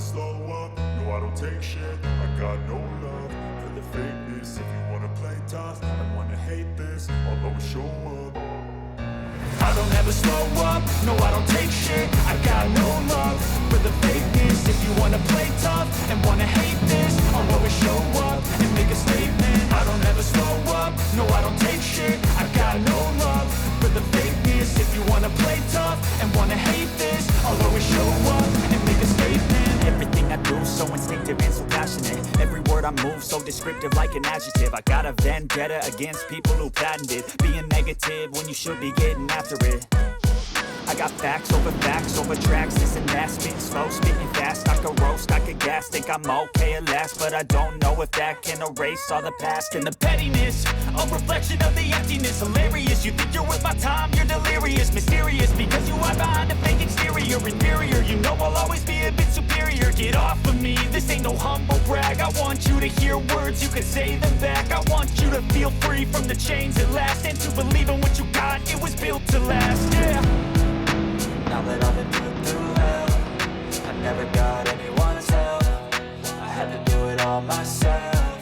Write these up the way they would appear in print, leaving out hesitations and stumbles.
slow up, no I don't take shit. I got no love for the fakeness. If you wanna play tough and wanna hate this, I'll always show up. I don't ever slow up, no I don't take shit. I got no love for the fakeness. If you wanna play tough and wanna hate this, I'll always show up and make a statement. I don't ever slow up, no I don't take shit. I got no love for the fakeness. If you wanna play tough and wanna hate this, I'll always show up and make a statement. Everything I do so instinctive and so passionate. Every word I move so descriptive like an adjective. I got a vendetta against people who patented being negative when you should be getting after it. I got facts over tracks, this and that. Spitting slow, spitting fast, I could roast, I could gas. Think I'm okay at last, but I don't know if that can erase all the past. And the pettiness, a reflection of the emptiness. Hilarious, you think you're worth my time, you're delirious. Mysterious, because you hide behind a fake exterior. Inferior, you know I'll always be a bit superior. Get off of me, this ain't no humble brag. I want you to hear words, you can say them back. I want you to feel free from the chains at last, and to believe in what you got, it was built to last, yeah. Now that I've been put through hell, I never got anyone's help. I had to do it all myself.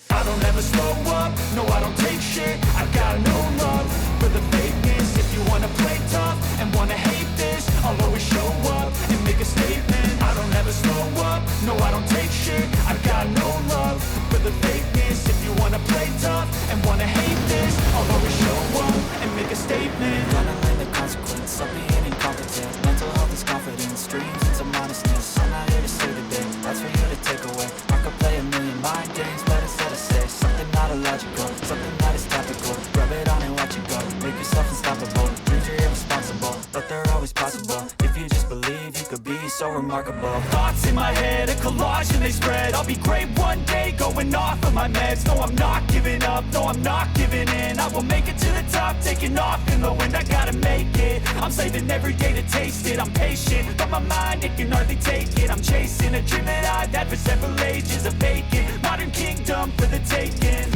I don't ever slow up, no I don't take shit. I got no love for the fakeness. If you wanna play tough and wanna hate this, I'll always show up and make a statement. I don't ever slow up, no I don't take shit. I got no love for the fakeness. If you wanna play tough and wanna hate this, I'll always show up and make a statement. Gonna learn the consequence of being incompetent. Mental health is confidence, dreams and some honestness. I'm not here to save the day, that's for you to take away. I could play a million mind games, but instead I say something not illogical, something that is topical. Rub it on and watch it go, make yourself unstoppable. Dreams are irresponsible, but they're always possible. If you just believe, you could be so remarkable. Thoughts in my head, a collage and they spread. I'll be great one day, going off of my meds. No, I'm not giving up, no, I'm not giving in. I will make it to the top, taking off in the wind. I gotta make it, I'm saving every day to taste it. I'm patient, but my mind, it can hardly take it. I'm chasing a dream that I've had for several ages. A vacant, modern kingdom for the taking.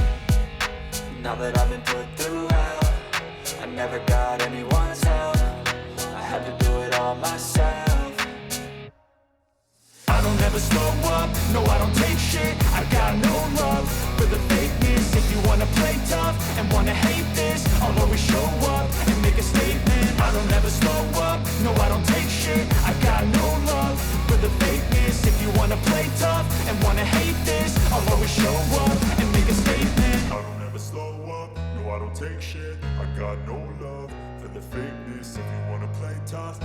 Now that I've been put through hell, I never got anyone's help. I had to do it all myself. I don't ever slow up, no I don't take shit. I got no love for the fakeness. If you wanna play tough and wanna hate this, I'll always show up and make a statement. I don't ever slow up, no I don't take shit. I got no love for the fakeness. If you wanna play tough and wanna hate this, I'll always show up and make a statement. I don't ever slow up, no I don't take shit. I got no love for the fakeness. If you wanna play tough